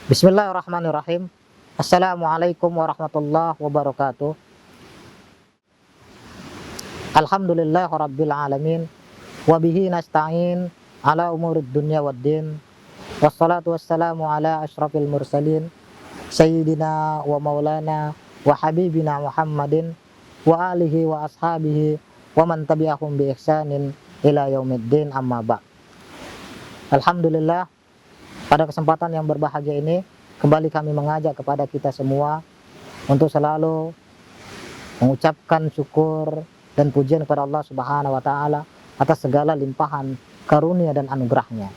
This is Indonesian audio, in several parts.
Bismillahirrahmanirrahim. Assalamualaikum warahmatullahi wabarakatuh. Alhamdulillah rabbil alamin. Wabihi nasta'in ala umurid dunya waddin. Wassalatu wassalamu ala ashrafil mursalin. Sayyidina wa maulana wa habibina Muhammadin wa alihi wa ashabihi wa man tabi'ahum bi ihsanin ila yaumiddin, amma ba'. Alhamdulillah, pada kesempatan yang berbahagia ini kembali kami mengajak kepada kita semua untuk selalu mengucapkan syukur dan pujian kepada Allah Subhanahu wa taala atas segala limpahan karunia dan anugerahnya.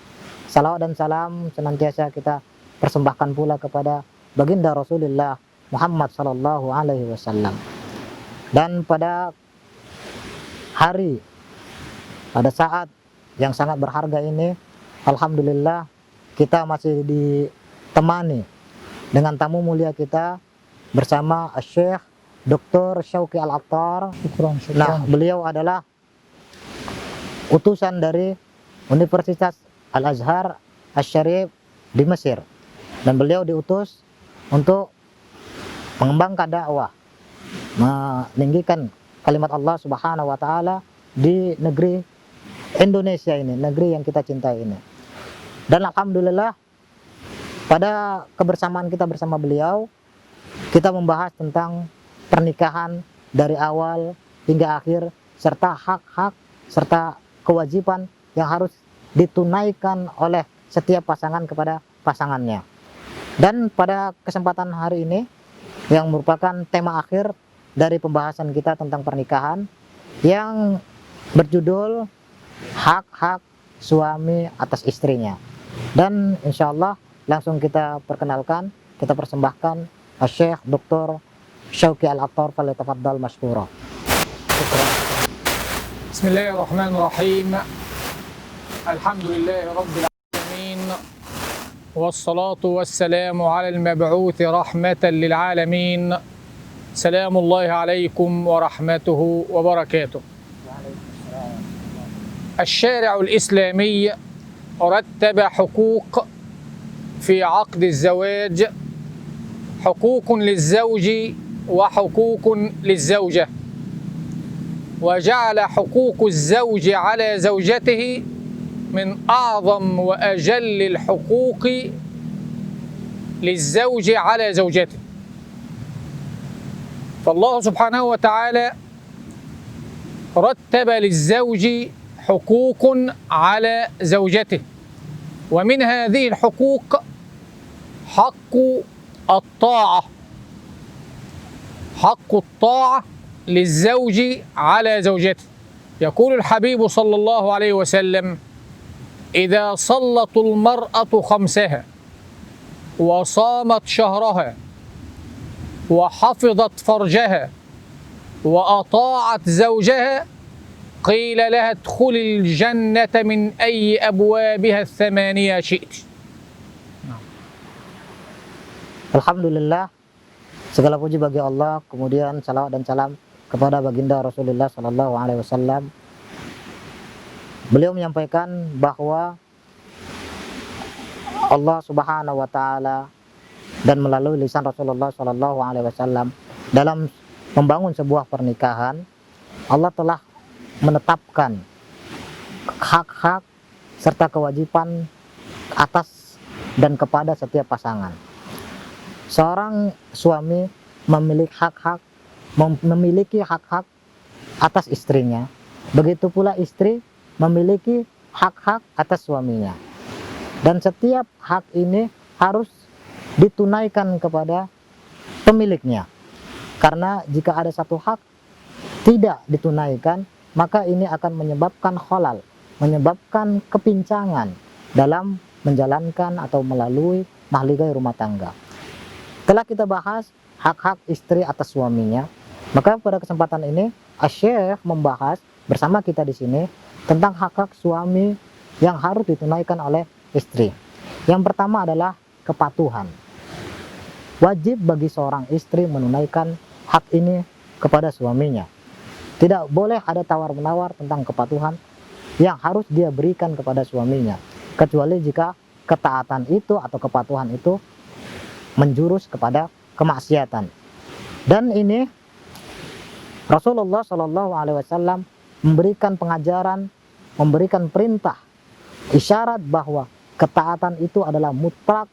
Salawat dan salam senantiasa kita persembahkan pula kepada baginda Rasulullah Muhammad sallallahu alaihi wasallam. Dan pada saat yang sangat berharga ini, alhamdulillah kita masih ditemani dengan tamu mulia kita bersama Syekh Dr. Syauqi Al-Attar. Nah, beliau adalah utusan dari Universitas Al-Azhar Asy-Syarif di Mesir, dan beliau diutus untuk mengembangkan dakwah, meninggikan kalimat Allah Subhanahu wa taala di negeri Indonesia ini, negeri yang kita cintai ini. Dan alhamdulillah, pada kebersamaan kita bersama beliau, kita membahas tentang pernikahan dari awal hingga akhir, serta hak-hak serta kewajiban yang harus ditunaikan oleh setiap pasangan kepada pasangannya. Dan pada kesempatan hari ini, yang merupakan tema akhir dari pembahasan kita tentang pernikahan, yang berjudul hak-hak suami atas istrinya. Dan insya Allah langsung kita perkenalkan, kita persembahkan Syekh Dr. Syauqi Al-Attar, falyatafaddal mashkura. Bismillahirrahmanirrahim. Alhamdulillahi rabbil alamin. Wassalatu wassalamu ala al-mab'uthi rahmatan lil alamin. Salamullahi alaikum wa rahmatuhu wa barakatuh. الشارع الإسلامي رتب حقوق في عقد الزواج، حقوق للزوج وحقوق للزوجة، وجعل حقوق الزوج على زوجته من أعظم وأجل الحقوق للزوج على زوجته. فالله سبحانه وتعالى رتب للزوج حقوق على زوجته، ومن هذه الحقوق حق الطاعة، حق الطاعة للزوج على زوجته. يقول الحبيب صلى الله عليه وسلم: إذا صلت المرأة خمسها وصامت شهرها وحفظت فرجها وأطاعت زوجها قيل لها ادخل الجنة من أي أبوابها الثمانية شئت. Alhamdulillah, segala puji bagi Allah, kemudian salawat dan salam kepada baginda Rasulullah sallallahu alaihi wasallam. Beliau menyampaikan bahwa Allah Subhanahu wa taala dan melalui lisan Rasulullah sallallahu alaihi wasallam dalam membangun sebuah pernikahan, Allah telah menetapkan hak-hak serta kewajiban atas dan kepada setiap pasangan. Seorang suami memiliki hak-hak atas istrinya, begitu pula istri memiliki hak-hak atas suaminya. Dan setiap hak ini harus ditunaikan kepada pemiliknya. Karena jika ada satu hak tidak ditunaikan, maka ini akan menyebabkan khalal, menyebabkan kepincangan dalam menjalankan atau melalui mahligai rumah tangga. Telah kita bahas hak-hak istri atas suaminya, maka pada kesempatan ini Syekh membahas bersama kita di sini tentang hak-hak suami yang harus ditunaikan oleh istri. Yang pertama adalah kepatuhan. Wajib bagi seorang istri menunaikan hak ini kepada suaminya. Tidak boleh ada tawar-menawar tentang kepatuhan yang harus dia berikan kepada suaminya, kecuali jika ketaatan itu atau kepatuhan itu menjurus kepada kemaksiatan. Dan ini Rasulullah Shallallahu Alaihi Wasallam memberikan pengajaran, memberikan perintah, isyarat bahwa ketaatan itu adalah mutlak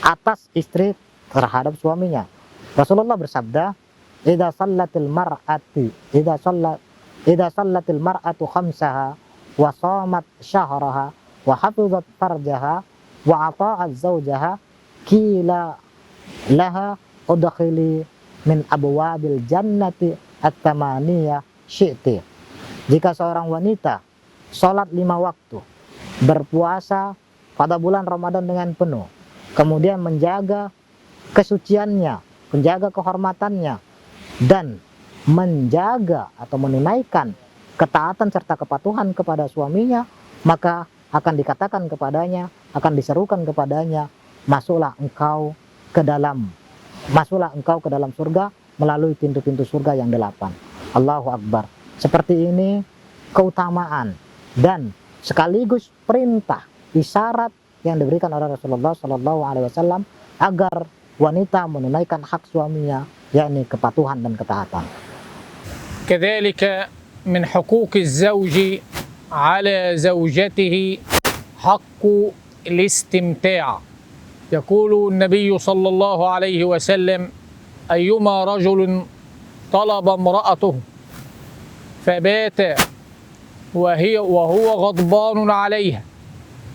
atas istri terhadap suaminya. Rasulullah bersabda, "Idza sallatil mar'atu khamsaha wa shamat syahraha wa hafizat farjaha wa ata'at zawjaha qila laha udkhili min abwabil jannati at-tamaniyah syi'ti." Jika seorang wanita sholat 5 waktu, berpuasa pada bulan Ramadan dengan penuh, kemudian menjaga kesuciannya, menjaga kehormatannya, dan menjaga atau menunaikan ketaatan serta kepatuhan kepada suaminya, maka akan dikatakan kepadanya, akan diserukan kepadanya, masuklah engkau ke dalam surga melalui pintu-pintu surga yang 8. Allahu Akbar. Seperti ini keutamaan dan sekaligus perintah, isyarat yang diberikan oleh Rasulullah Shallallahu Alaihi Wasallam agar wanita menunaikan hak suaminya, yakni kepatuhan dan ketaatan. كذلك من حقوق الزوج على زوجته حق الاستمتاع. يقول النبي صلى الله عليه وسلم: أيما رجل طلب امرأته فبات وهو غضبان عليها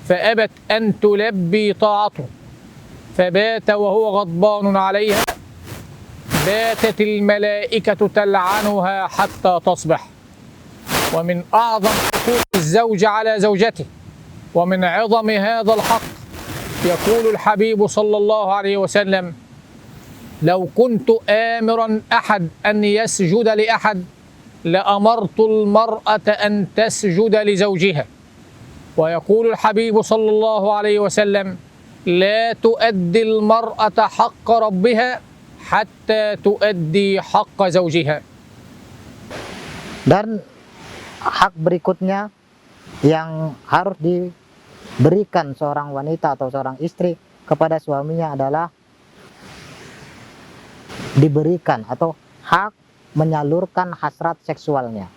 فأبت أن تلبي طاعته فبات وهو غضبان عليها باتت الملائكة تلعنها حتى تصبح. ومن أعظم حقوق الزوج على زوجته ومن عظم هذا الحق يقول الحبيب صلى الله عليه وسلم: لو كنت آمرا أحد أن يسجد لأحد لأمرت المرأة أن تسجد لزوجها. ويقول الحبيب صلى الله عليه وسلم: لا تؤدي المرأة حق ربها حتى تؤدي حق زوجها. Dan hak berikutnya yang harus diberikan seorang wanita atau seorang istri kepada suaminya adalah diberikan atau hak menyalurkan hasrat seksualnya.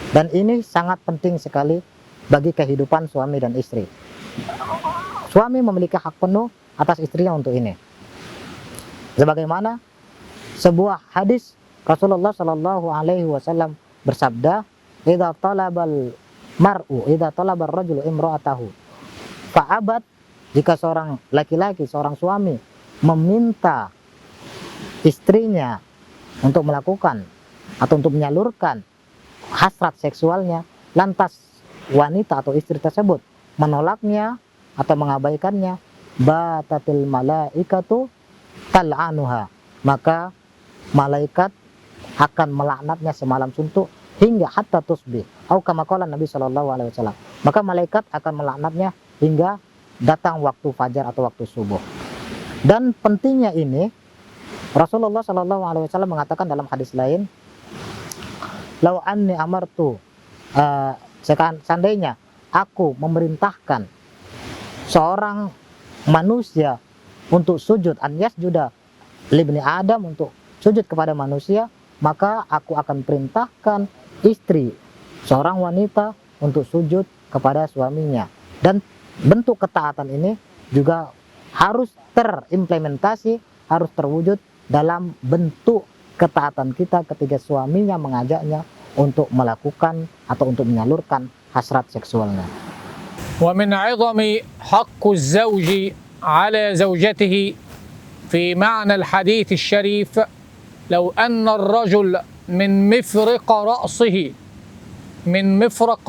Dan ini sangat penting sekali bagi kehidupan suami dan istri. Suami memiliki hak penuh atas istrinya untuk ini. Sebagaimana sebuah hadis Rasulullah Shallallahu Alaihi Wasallam bersabda, "Idza talabal rajulu imra'atahu fa'abat." Jika seorang laki-laki, seorang suami meminta istrinya untuk melakukan atau untuk menyalurkan hasrat seksualnya, lantas wanita atau istri tersebut menolaknya atau mengabaikannya, batatil malaikatu tal'anuha, maka malaikat akan melaknatnya semalam suntuk hingga hatta tusbih, atau kama qala Nabi Shallallahu Alaihi Wasallam, maka malaikat akan melaknatnya hingga datang waktu fajar atau waktu subuh. Dan pentingnya ini Rasulullah Shallallahu Alaihi Wasallam mengatakan dalam hadis lain, "Lau anni amartu," seandainya aku memerintahkan seorang manusia untuk sujud, an yasjuda libni Adam, untuk sujud kepada manusia, maka aku akan perintahkan istri seorang wanita untuk sujud kepada suaminya. Dan bentuk ketaatan ini juga harus terimplementasi, harus terwujud dalam bentuk ketaatan kita ketika suaminya mengajaknya untuk melakukan atau untuk menyalurkan hasrat seksualnya. ومن عظم حق الزوج على زوجته في معنى الحديث الشريف: لو أن الرجل من مفرق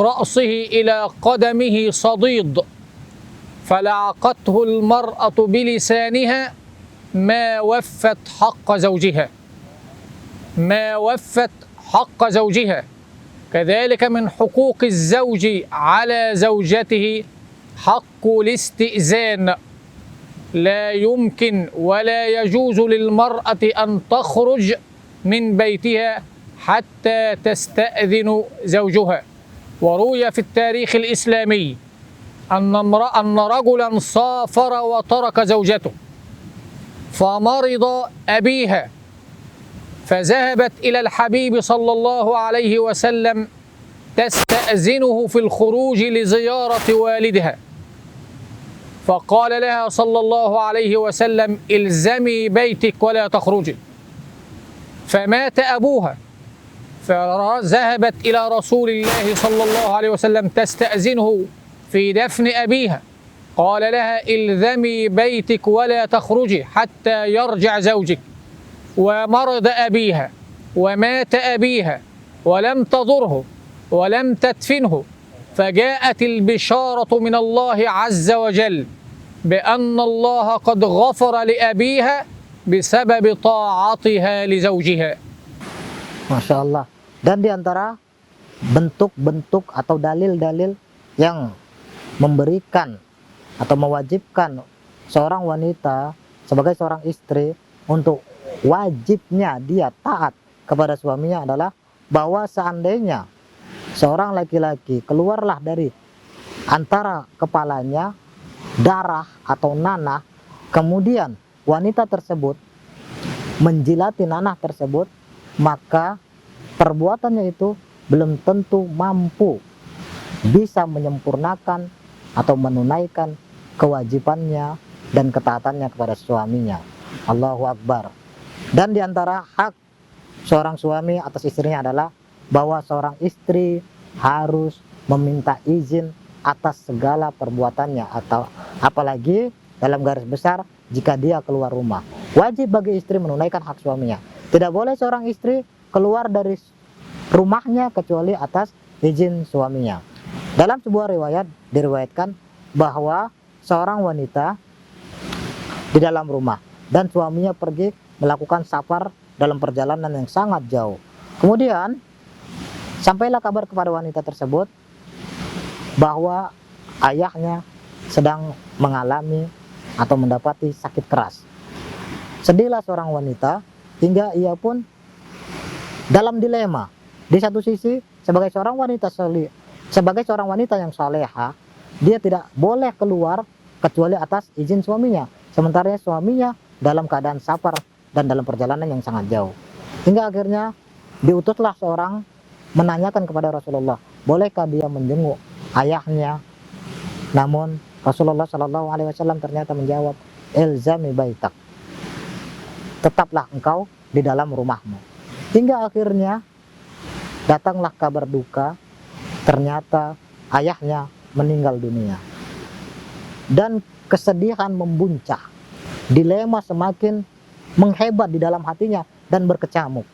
رأسه إلى قدمه صديد فلعقته المرأة بلسانها ما وفت حق زوجها. كذلك من حقوق الزوج على زوجته حق الاستئذان. لا يمكن ولا يجوز للمرأة أن تخرج من بيتها حتى تستأذن زوجها. وروي في التاريخ الإسلامي أن رجلا سافر وترك زوجته فمرض أبيها، فذهبت إلى الحبيب صلى الله عليه وسلم تستأذنه في الخروج لزيارة والدها، فقال لها صلى الله عليه وسلم: الزمي بيتك ولا تخرجي. فمات أبوها، فذهبت إلى رسول الله صلى الله عليه وسلم تستأذنه في دفن أبيها، قال لها: الزمي بيتك ولا تخرجي حتى يرجع زوجك. ومرض أبيها ومات أبيها ولم تضره ولم تدفنه، فجاءت البشارة من الله عز وجل بأن الله قد غفر لأبيها بسبب طاعتها لزوجها. Masya Allah. Dan di antara bentuk-bentuk atau dalil-dalil yang memberikan atau mewajibkan seorang wanita sebagai seorang istri untuk wajibnya dia taat kepada suaminya adalah bahwa seandainya seorang laki-laki keluarlah dari antara kepalanya darah atau nanah, kemudian wanita tersebut menjilati nanah tersebut, maka perbuatannya itu belum tentu mampu bisa menyempurnakan atau menunaikan kewajibannya dan ketaatannya kepada suaminya. Allahu Akbar. Dan di antara hak seorang suami atas istrinya adalah bahwa seorang istri harus meminta izin atas segala perbuatannya, atau apalagi dalam garis besar jika dia keluar rumah. Wajib bagi istri menunaikan hak suaminya. Tidak boleh seorang istri keluar dari rumahnya kecuali atas izin suaminya. Dalam sebuah riwayat diriwayatkan bahwa seorang wanita di dalam rumah dan suaminya pergi melakukan safar dalam perjalanan yang sangat jauh. Kemudian sampailah kabar kepada wanita tersebut bahwa ayahnya sedang mengalami atau mendapati sakit keras. Sedihlah seorang wanita hingga ia pun dalam dilema. Di satu sisi sebagai seorang wanita yang saleha, dia tidak boleh keluar kecuali atas izin suaminya. Sementara suaminya dalam keadaan safar dan dalam perjalanan yang sangat jauh. Hingga akhirnya diutuslah seorang menanyakan kepada Rasulullah, bolehkah dia menjenguk ayahnya? Namun Rasulullah Shallallahu Alaihi Wasallam ternyata menjawab, ilzami baitak, tetaplah engkau di dalam rumahmu. Hingga akhirnya datanglah kabar duka, ternyata ayahnya meninggal dunia. Dan kesedihan membuncah, dilema semakin menghebat di dalam hatinya dan berkecamuk.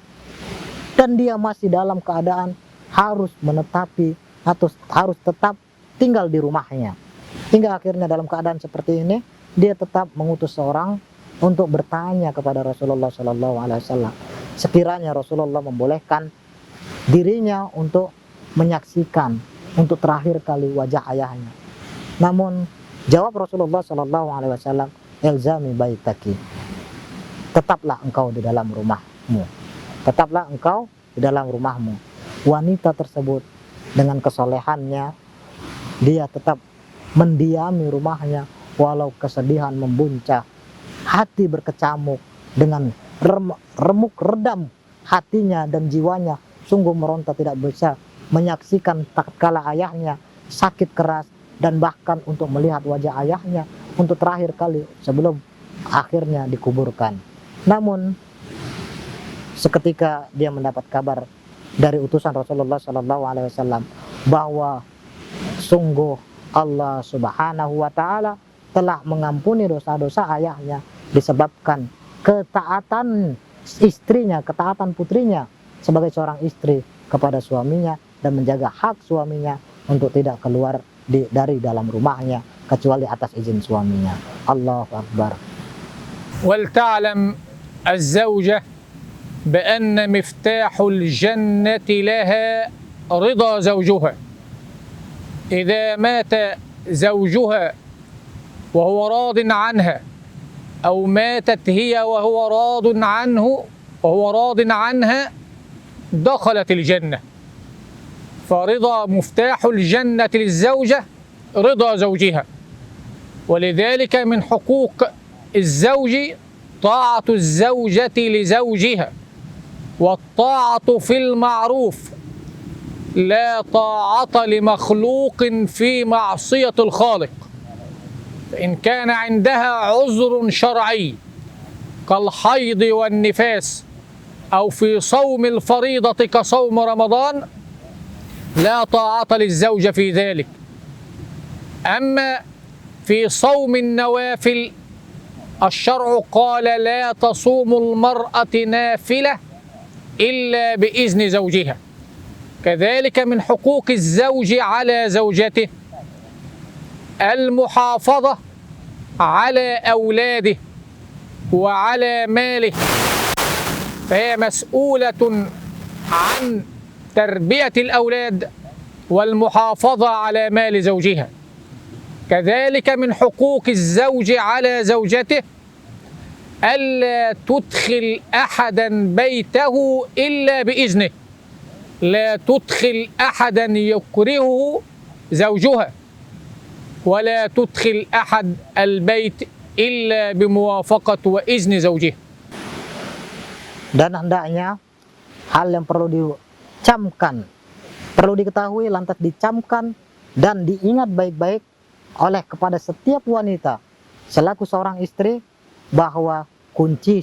Dan dia masih dalam keadaan harus menetapi atau harus tetap tinggal di rumahnya. Hingga akhirnya dalam keadaan seperti ini, dia tetap mengutus seorang untuk bertanya kepada Rasulullah Sallallahu Alaihi Wasallam. Sekiranya Rasulullah membolehkan dirinya untuk menyaksikan untuk terakhir kali wajah ayahnya. Namun jawab Rasulullah Sallallahu Alaihi Wasallam, ilzami baitaki, tetaplah engkau di dalam rumahmu. Tetaplah engkau di dalam rumahmu. Wanita tersebut dengan kesolehannya, dia tetap mendiami rumahnya walau kesedihan membuncah, hati berkecamuk, dengan remuk redam hatinya dan jiwanya, sungguh meronta tidak bisa menyaksikan tatkala ayahnya sakit keras dan bahkan untuk melihat wajah ayahnya untuk terakhir kali sebelum akhirnya dikuburkan. Namun seketika dia mendapat kabar dari utusan Rasulullah Sallallahu Alaihi Wasallam bahwa sungguh Allah Subhanahu Wa Taala telah mengampuni dosa-dosa ayahnya disebabkan ketaatan istrinya, ketaatan putrinya sebagai seorang istri kepada suaminya dan menjaga hak suaminya untuk tidak keluar dari dalam rumahnya kecuali atas izin suaminya. Allahu Akbar. ولتعلم الزوجة بأن مفتاح الجنة لها رضا زوجها. إذا مات زوجها وهو راض عنها أو ماتت هي وهو راض عنه وهو راض عنها دخلت الجنة. فرضا مفتاح الجنة للزوجة رضا زوجها، ولذلك من حقوق الزوج طاعة الزوجة لزوجها، والطاعة في المعروف، لا طاعة لمخلوق في معصية الخالق. فإن كان عندها عذر شرعي كالحيض والنفاس أو في صوم الفريضة كصوم رمضان لا طاعة للزوجة في ذلك. أما في صوم النوافل الشرع قال لا تصوم المرأة نافلة إلا بإذن زوجها. كذلك من حقوق الزوج على زوجته المحافظة على أولاده وعلى ماله، فهي مسؤولة عن تربية الأولاد والمحافظة على مال زوجها. كذلك من حقوق الزوج على زوجته ألا تدخل أحدا بيته إلا بإذنه، لا تدخل أحدا يكرهه زوجها، ولا تدخل أحد البيت إلا بموافقة وإذن زوجها. Dan hendaknya hal yang perlu dicamkan, perlu diketahui lantas dicamkan dan diingat baik-baik oleh kepada setiap wanita selaku seorang istri bahwa kunci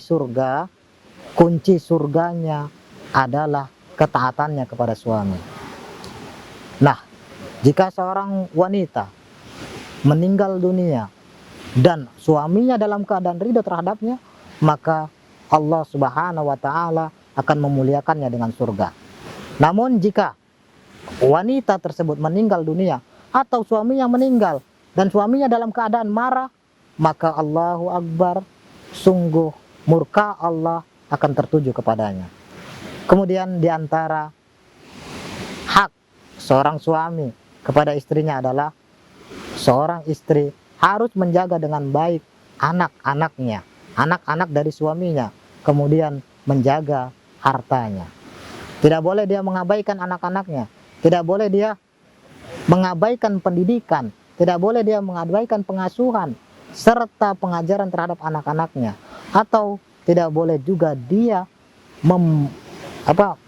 surganya adalah ketaatannya kepada suami. Nah, jika seorang wanita meninggal dunia dan suaminya dalam keadaan ridho terhadapnya, maka Allah Subhanahu wa Ta'ala akan memuliakannya dengan surga. Namun jika wanita tersebut meninggal dunia atau suaminya meninggal dan suaminya dalam keadaan marah, maka Allahu Akbar, sungguh murka Allah akan tertuju kepadanya. Kemudian di antara hak seorang suami kepada istrinya adalah seorang istri harus menjaga dengan baik anak-anaknya, anak-anak dari suaminya, kemudian menjaga hartanya. Tidak boleh dia mengabaikan anak-anaknya, tidak boleh dia mengabaikan pendidikan, tidak boleh dia mengabaikan pengasuhan serta pengajaran terhadap anak-anaknya, atau tidak boleh juga dia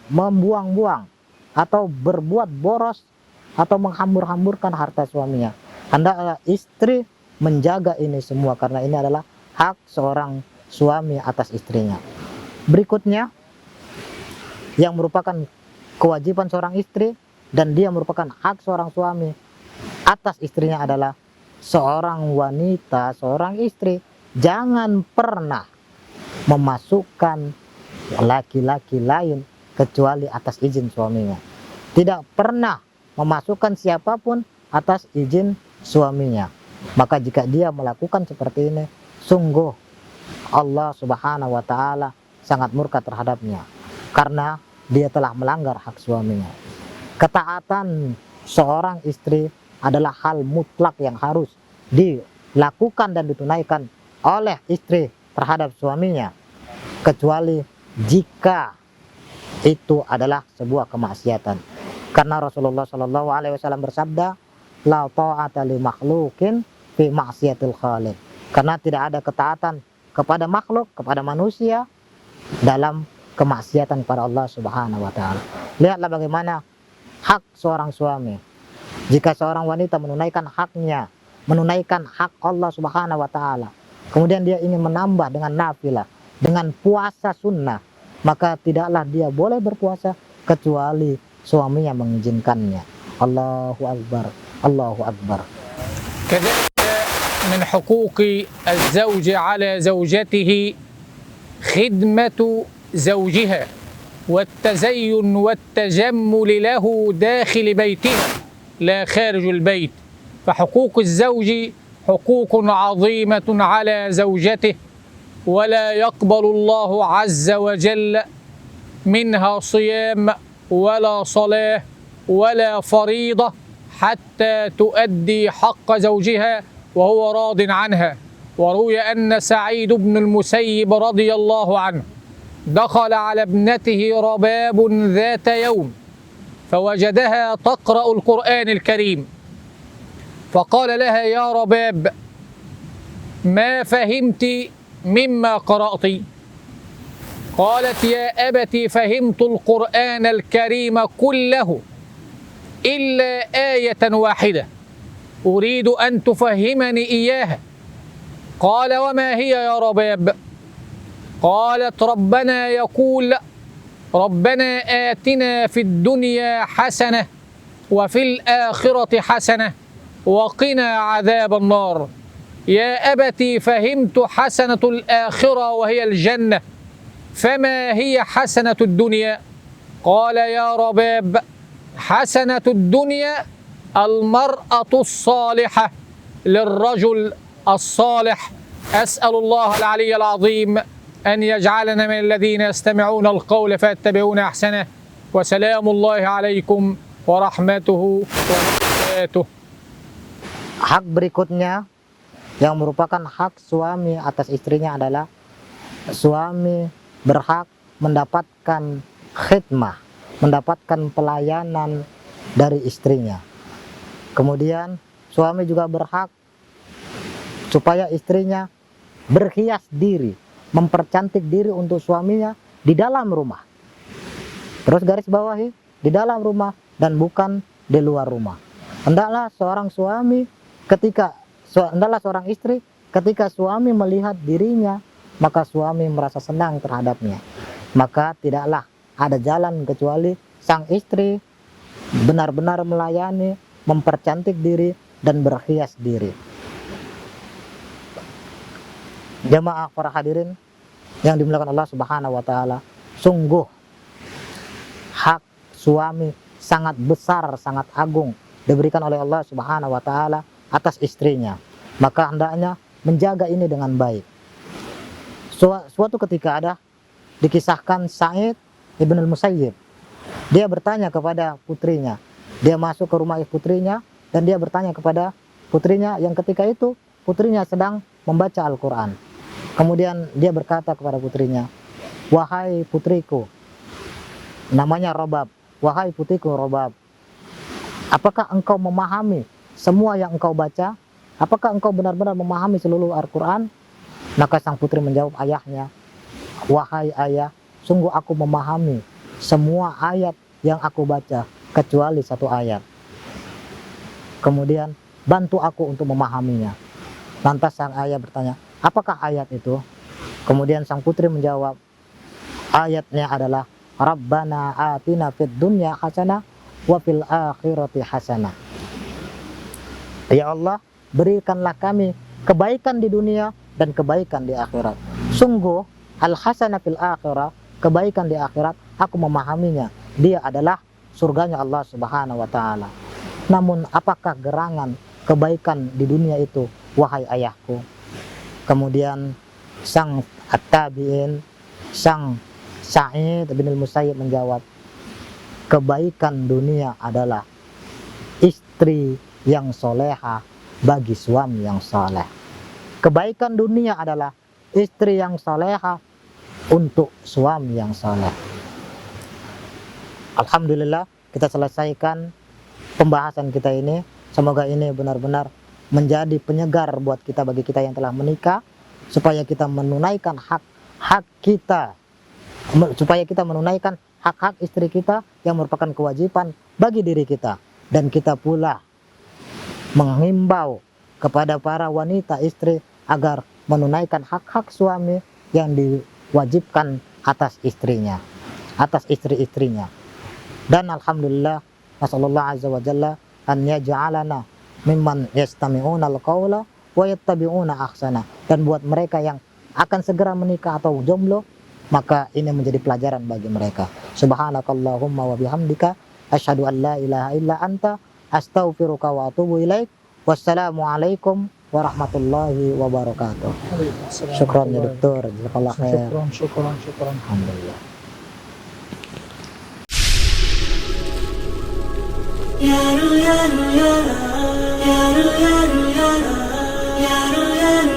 membuang-buang atau berbuat boros atau menghambur-hamburkan harta suaminya. Hendaklah istri menjaga ini semua karena ini adalah hak seorang suami atas istrinya. Berikutnya yang merupakan kewajiban seorang istri dan dia merupakan hak seorang suami atas istrinya adalah seorang wanita, seorang istri jangan pernah memasukkan laki-laki lain kecuali atas izin suaminya. Tidak pernah memasukkan siapapun atas izin suaminya. Maka jika dia melakukan seperti ini, sungguh Allah Subhanahu wa Ta'ala sangat murka terhadapnya karena dia telah melanggar hak suaminya. Ketaatan seorang istri adalah hal mutlak yang harus dilakukan dan ditunaikan oleh istri terhadap suaminya, kecuali jika itu adalah sebuah kemaksiatan. Karena Rasulullah Shallallahu Alaihi Wasallam bersabda, la ta'ata li makhlukin fi maksiatil khaliq. Karena tidak ada ketaatan kepada makhluk, kepada manusia dalam kemaksiatan kepada Allah Subhanahu wa Ta'ala. Lihatlah bagaimana hak seorang suami. Jika seorang wanita menunaikan haknya, menunaikan hak Allah Subhanahu wa Ta'ala, kemudian dia ingin menambah dengan nafilah, dengan puasa sunnah, maka tidaklah dia boleh berpuasa kecuali suaminya mengizinkannya. Allahu Akbar, Allahu Akbar. كذلك من حقوق الزوج على زوجته خدمة زوجها والتزين والتجمل له داخل بيتها لا خارج البيت. فحقوق الزوج حقوق عظيمة على زوجته، ولا يقبل الله عز وجل منها صيام ولا صلاة ولا فريضة حتى تؤدي حق زوجها وهو راض عنها. وروي أن سعيد بن المسيب رضي الله عنه دخل على ابنته رباب ذات يوم فوجدها تقرأ القرآن الكريم، فقال لها: يا رباب، ما فهمت مما قرأت؟ قالت: يا أبت، فهمت القرآن الكريم كله إلا آية واحدة أريد أن تفهمني إياها. قال: وما هي يا رباب؟ قالت: ربنا يقول: ربنا آتنا في الدنيا حسنة وفي الآخرة حسنة وقنا عذاب النار. يا أبت، فهمت حسنة الآخرة وهي الجنة، فما هي حسنة الدنيا؟ قال: يا رباب، حسنة الدنيا المرأة الصالحة للرجل الصالح. أسأل الله العلي العظيم أن يجعلنا من الذين يستمعون القول فيتبعون أحسنه. وسلام الله عليكم ورحمته وبركاته. Hak berikutnya yang merupakan hak suami atas istrinya adalah suami berhak mendapatkan khidmah, mendapatkan pelayanan dari istrinya. Kemudian suami juga berhak supaya istrinya berhias diri, mempercantik diri untuk suaminya di dalam rumah. Terus garis bawahi, di dalam rumah dan bukan di luar rumah. Hendaklah seorang istri ketika suami melihat dirinya, maka suami merasa senang terhadapnya. Maka tidaklah ada jalan kecuali sang istri benar-benar melayani, mempercantik diri dan berhias diri. Jamaah para hadirin yang dimuliakan Allah Subhanahu wa taala, sungguh hak suami sangat besar, sangat agung diberikan oleh Allah Subhanahu wa taala atas istrinya. Maka hendaknya menjaga ini dengan baik. Suatu ketika dikisahkan Sa'id ibn al-Musayyib. Dia bertanya kepada putrinya. Dia masuk ke rumah putrinya dan dia bertanya kepada putrinya yang ketika itu putrinya sedang membaca Al-Quran. Kemudian dia berkata kepada putrinya, "Wahai putriku," namanya Robab, "wahai putriku Robab, apakah engkau memahami semua yang engkau baca? Apakah engkau benar-benar memahami seluruh Al-Quran?" Maka sang putri menjawab ayahnya, "Wahai ayah, sungguh aku memahami semua ayat yang aku baca kecuali satu ayat. Kemudian bantu aku untuk memahaminya." Lantas sang ayah bertanya, "Apakah ayat itu?" Kemudian sang putri menjawab, ayatnya adalah Rabbana atina fid dunya hasanah wa fil akhirati hasanah. Ya Allah, berikanlah kami kebaikan di dunia dan kebaikan di akhirat. Sungguh al-hasanah fil akhirah, kebaikan di akhirat, aku memahaminya. Dia adalah surganya Allah Subhanahu wa taala. Namun apakah gerangan kebaikan di dunia itu, wahai ayahku? Kemudian sang at-tabi'in, sang Sa'id bin al-Musayyib menjawab, kebaikan dunia adalah istri yang soleha bagi suami yang soleh. Kebaikan dunia adalah istri yang soleha untuk suami yang soleh. Alhamdulillah, kita selesaikan pembahasan kita ini. Semoga ini benar-benar menjadi penyegar buat kita, bagi kita yang telah menikah, supaya kita menunaikan hak-hak kita, supaya kita menunaikan hak-hak istri kita yang merupakan kewajiban bagi diri kita. Dan kita pula menghimbau kepada para wanita istri agar menunaikan hak-hak suami yang diwajibkan atas istrinya, atas istri-istrinya. Dan alhamdulillah, nasallallahu azza wa jalla an yaj'alana mimman yastami'una al-qawla wa yattabi'una ahsana. Dan buat mereka yang akan segera menikah atau jomblo, maka ini menjadi pelajaran bagi mereka. Subhanakallahumma wa bihamdika asyhadu an la ilaha illa anta astaghfiruka wa atubu ilaik. Wassalamualaikum warahmatullahi wabarakatuh. Syukran ya dokter, jazakallah khair. Syukran. Alhamdulillah. Yaru yaru yaru yaru yaru yaru yaru